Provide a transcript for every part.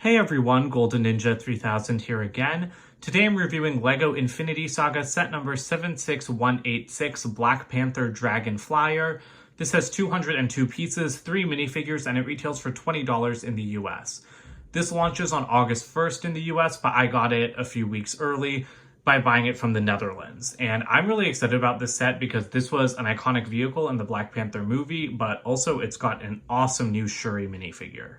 Hey everyone, Golden Ninja 3000 here again. Today I'm reviewing LEGO Infinity Saga set number 76186 Black Panther Dragon Flyer. This has 202 pieces, 3 minifigures, and it retails for $20 in the US. This launches on August 1st in the US, but I got it a few weeks early by buying it from the Netherlands. And I'm really excited about this set because this was an iconic vehicle in the Black Panther movie, but also it's got an awesome new Shuri minifigure.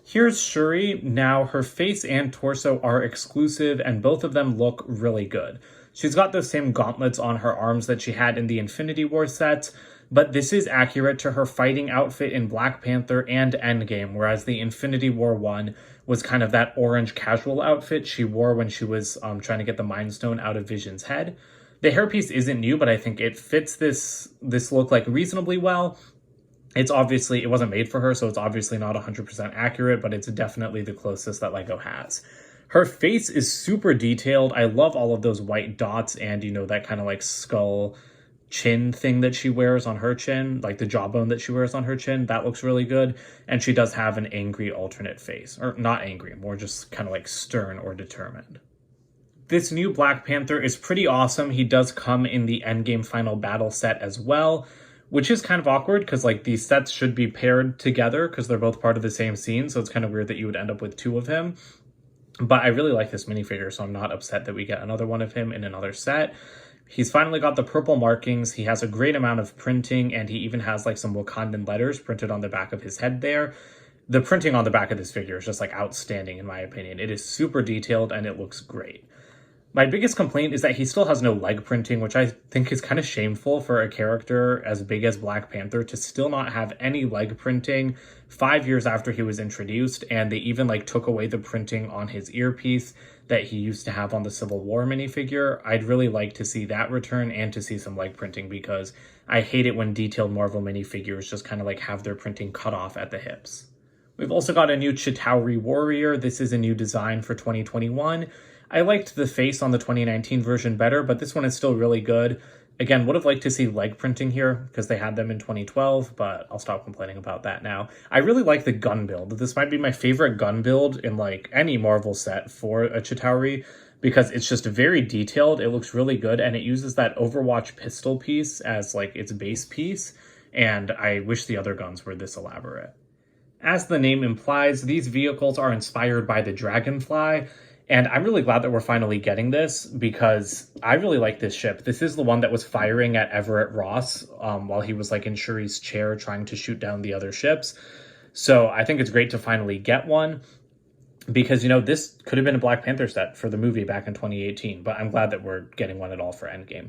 Here's Shuri. Now, her face and torso are exclusive, and both of them look really good. She's got the same gauntlets on her arms that she had in the Infinity War sets, but this is accurate to her fighting outfit in Black Panther and Endgame, whereas the Infinity War one was kind of that orange casual outfit she wore when she was trying to get the Mind Stone out of Vision's head. The hairpiece isn't new, but I think it fits this look like reasonably well. It wasn't made for her, so it's obviously not 100% accurate, but it's definitely the closest that LEGO has. Her face is super detailed. I love all of those white dots and, that kind of like skull chin thing that she wears on her chin, like the jawbone that she wears on her chin. That looks really good. And she does have an angry alternate face. Or not angry, more just kind of like stern or determined. This new Black Panther is pretty awesome. He does come in the Endgame Final Battle set as well, which is kind of awkward because like these sets should be paired together because they're both part of the same scene. So it's kind of weird that you would end up with two of him. But I really like this minifigure, so I'm not upset that we get another one of him in another set. He's finally got the purple markings. He has a great amount of printing, and he even has like some Wakandan letters printed on the back of his head there. The printing on the back of this figure is just like outstanding in my opinion. It is super detailed and it looks great. My biggest complaint is that he still has no leg printing, which I think is kind of shameful for a character as big as Black Panther to still not have any leg printing 5 years after he was introduced. And they even like took away the printing on his earpiece that he used to have on the Civil War minifigure. I'd really like to see that return and to see some leg printing because I hate it when detailed Marvel minifigures just kind of like have their printing cut off at the hips. We've also got a new Chitauri Warrior. This is a new design for 2021. I liked the face on the 2019 version better, but this one is still really good. Again, would have liked to see leg printing here because they had them in 2012, but I'll stop complaining about that now. I really like the gun build. This might be my favorite gun build in like any Marvel set for a Chitauri because it's just very detailed. It looks really good, and it uses that Overwatch pistol piece as like its base piece, and I wish the other guns were this elaborate. As the name implies, these vehicles are inspired by the Dragonfly, and I'm really glad that we're finally getting this because I really like this ship. This is the one that was firing at Everett Ross while he was like in Shuri's chair trying to shoot down the other ships. So I think it's great to finally get one because, this could have been a Black Panther set for the movie back in 2018, but I'm glad that we're getting one at all for Endgame.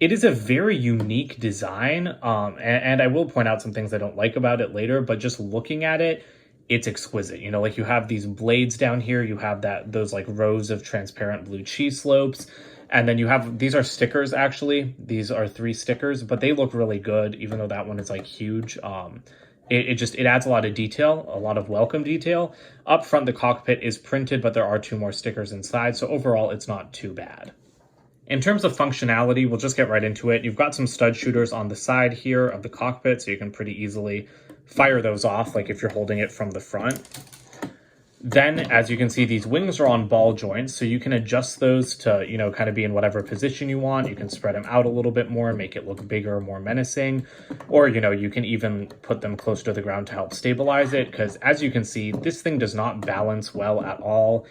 It is a very unique design, and I will point out some things I don't like about it later, but just looking at it, it's exquisite. Like you have these blades down here, you have those like rows of transparent blue cheese slopes, and then you have, these are stickers actually. These are 3 stickers, but they look really good, even though that one is like huge. It adds a lot of detail, a lot of welcome detail. Up front, the cockpit is printed, but there are 2 more stickers inside, so overall it's not too bad. In terms of functionality, we'll just get right into it. You've got some stud shooters on the side here of the cockpit, so you can pretty easily fire those off, like if you're holding it from the front. Then, as you can see, these wings are on ball joints, so you can adjust those to, kind of be in whatever position you want. You can spread them out a little bit more, make it look bigger, more menacing. Or, you can even put them close to the ground to help stabilize it, because as you can see, this thing does not balance well at all.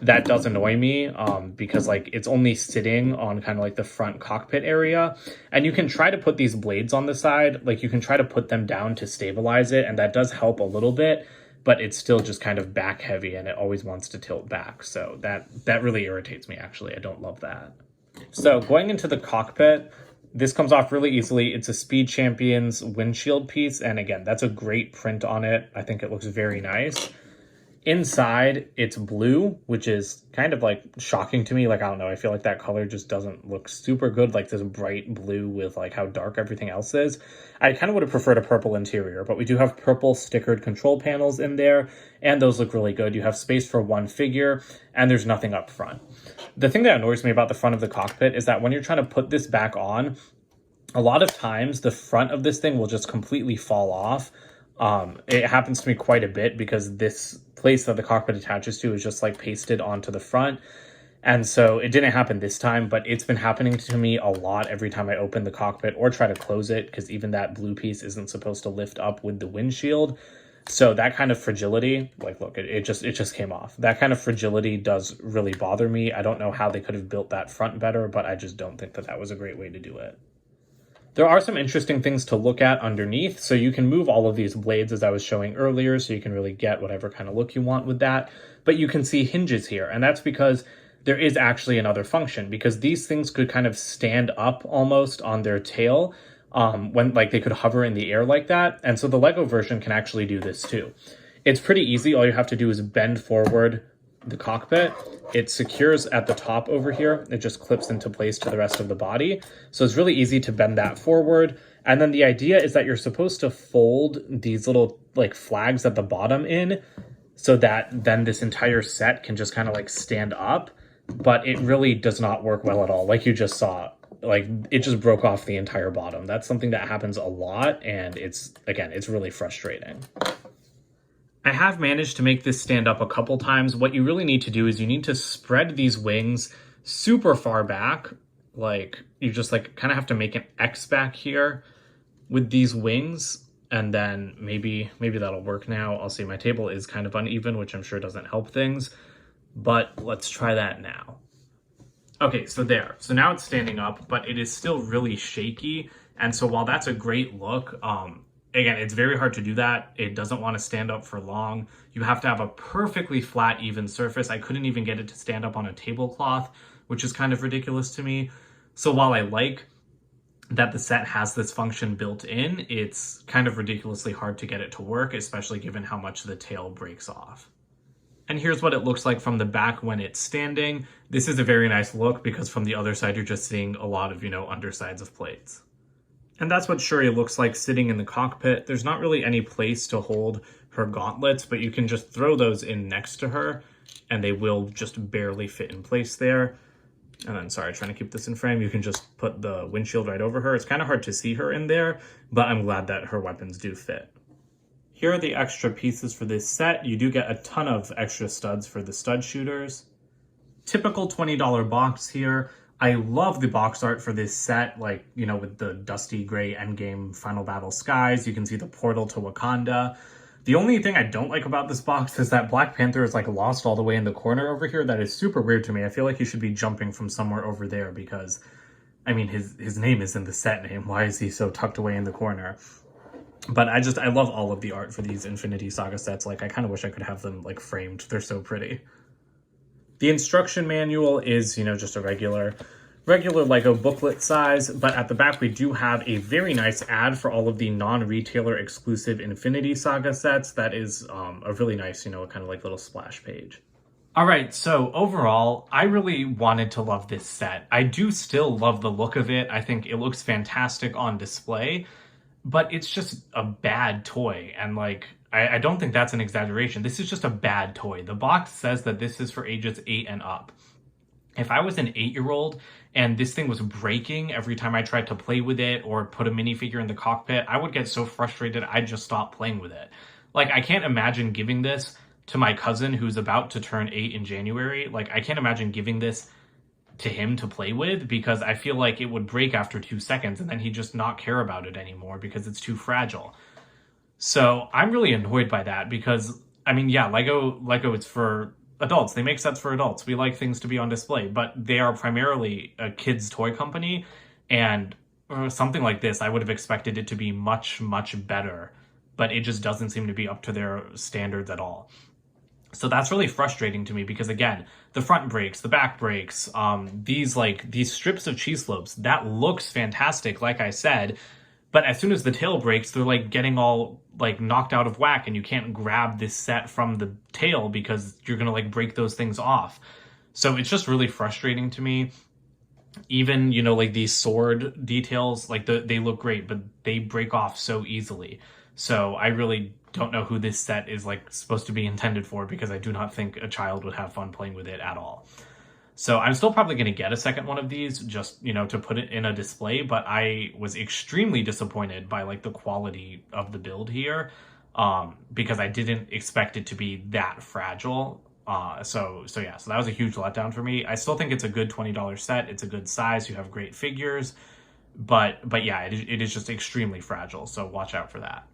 That does annoy me because like it's only sitting on kind of like the front cockpit area, and you can try to put these blades on the side, like you can try to put them down to stabilize it, and that does help a little bit, but it's still just kind of back heavy and it always wants to tilt back. So that really irritates me actually. I don't love that. So going into the cockpit, this comes off really easily. It's a Speed Champions windshield piece, and again, that's a great print on it. I think it looks very nice. Inside, it's blue, which is kind of like shocking to me. Like, I don't know, I feel like that color just doesn't look super good, like this bright blue with like how dark everything else is. I kind of would have preferred a purple interior, but we do have purple stickered control panels in there, and those look really good. You have space for 1 figure, and there's nothing up front. The thing that annoys me about the front of the cockpit is that when you're trying to put this back on, a lot of times the front of this thing will just completely fall off. It happens to me quite a bit because this place that the cockpit attaches to is just like pasted onto the front. And so it didn't happen this time, but it's been happening to me a lot every time I open the cockpit or try to close it, because even that blue piece isn't supposed to lift up with the windshield. So that kind of fragility, like, look, it just came off. That kind of fragility does really bother me. I don't know how they could have built that front better, but I just don't think that that was a great way to do it. There are some interesting things to look at underneath. So you can move all of these blades as I was showing earlier, so you can really get whatever kind of look you want with that. But you can see hinges here, and that's because there is actually another function, because these things could kind of stand up almost on their tail when like they could hover in the air like that. And so the Lego version can actually do this too. It's pretty easy. All you have to do is bend forward the cockpit. It secures at the top over here. It just clips into place to the rest of the body. So it's really easy to bend that forward. And then the idea is that you're supposed to fold these little like flags at the bottom in, so that then this entire set can just kind of like stand up. But it really does not work well at all. Like you just saw, like it just broke off the entire bottom. That's something that happens a lot, and it's really frustrating. I have managed to make this stand up a couple times. What you really need to do is you need to spread these wings super far back. Like you just like kind of have to make an X back here with these wings, and then maybe that'll work now. I'll see, my table is kind of uneven, which I'm sure doesn't help things. But let's try that now. Okay, so there. So now it's standing up, but it is still really shaky. And so while that's a great look, again, it's very hard to do that. It doesn't want to stand up for long. You have to have a perfectly flat, even surface. I couldn't even get it to stand up on a tablecloth, which is kind of ridiculous to me. So while I like that the set has this function built in, it's kind of ridiculously hard to get it to work, especially given how much the tail breaks off. And here's what it looks like from the back when it's standing. This is a very nice look, because from the other side, you're just seeing a lot of, undersides of plates. And that's what Shuri looks like sitting in the cockpit. There's not really any place to hold her gauntlets, but you can just throw those in next to her, and they will just barely fit in place there. And then, sorry, trying to keep this in frame, you can just put the windshield right over her. It's kind of hard to see her in there, but I'm glad that her weapons do fit. Here are the extra pieces for this set. You do get a ton of extra studs for the stud shooters. Typical $20 box here. I love the box art for this set, like, with the dusty gray endgame final battle skies. You can see the portal to Wakanda. The only thing I don't like about this box is that Black Panther is like lost all the way in the corner over here. That is super weird to me. I feel like he should be jumping from somewhere over there, because, I mean, his name is in the set name. Why is he so tucked away in the corner? But I love all of the art for these Infinity Saga sets. Like, I kind of wish I could have them, like, framed. They're so pretty. The instruction manual is, just a regular Lego booklet size. But at the back, we do have a very nice ad for all of the non-retailer exclusive Infinity Saga sets. That is a really nice, kind of like little splash page. All right, so overall, I really wanted to love this set. I do still love the look of it. I think it looks fantastic on display. But it's just a bad toy, and like, I don't think that's an exaggeration. This is just a bad toy. The box says that this is for ages 8 and up. If I was an 8-year-old and this thing was breaking every time I tried to play with it or put a minifigure in the cockpit, I would get so frustrated I'd just stop playing with it. Like, I can't imagine giving this to my cousin who's about to turn 8 in January. Like, I can't imagine giving this to him to play with, because I feel like it would break after 2 seconds and then he'd just not care about it anymore because it's too fragile. So I'm really annoyed by that, because, I mean, yeah, Lego is for adults. They make sets for adults. We like things to be on display, but they are primarily a kid's toy company, and something like this, I would have expected it to be much, much better, but it just doesn't seem to be up to their standards at all. So that's really frustrating to me, because again, the front breaks, the back breaks, these strips of cheese slopes, that looks fantastic, like I said, but as soon as the tail breaks, they're like getting all like knocked out of whack, and you can't grab this set from the tail because you're gonna like break those things off. So it's just really frustrating to me. Even, like these sword details, like they look great, but they break off so easily. So I really don't know who this set is like supposed to be intended for, because I do not think a child would have fun playing with it at all. So I'm still probably going to get a second one of these just, to put it in a display, but I was extremely disappointed by like the quality of the build here. because I didn't expect it to be that fragile. So that was a huge letdown for me. I still think it's a good $20 set. It's a good size. You have great figures, but yeah, it is just extremely fragile. So watch out for that.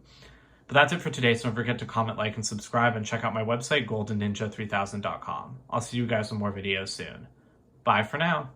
But that's it for today. So don't forget to comment, like, and subscribe, and check out my website, goldenninja3000.com. I'll see you guys in more videos soon. Bye for now.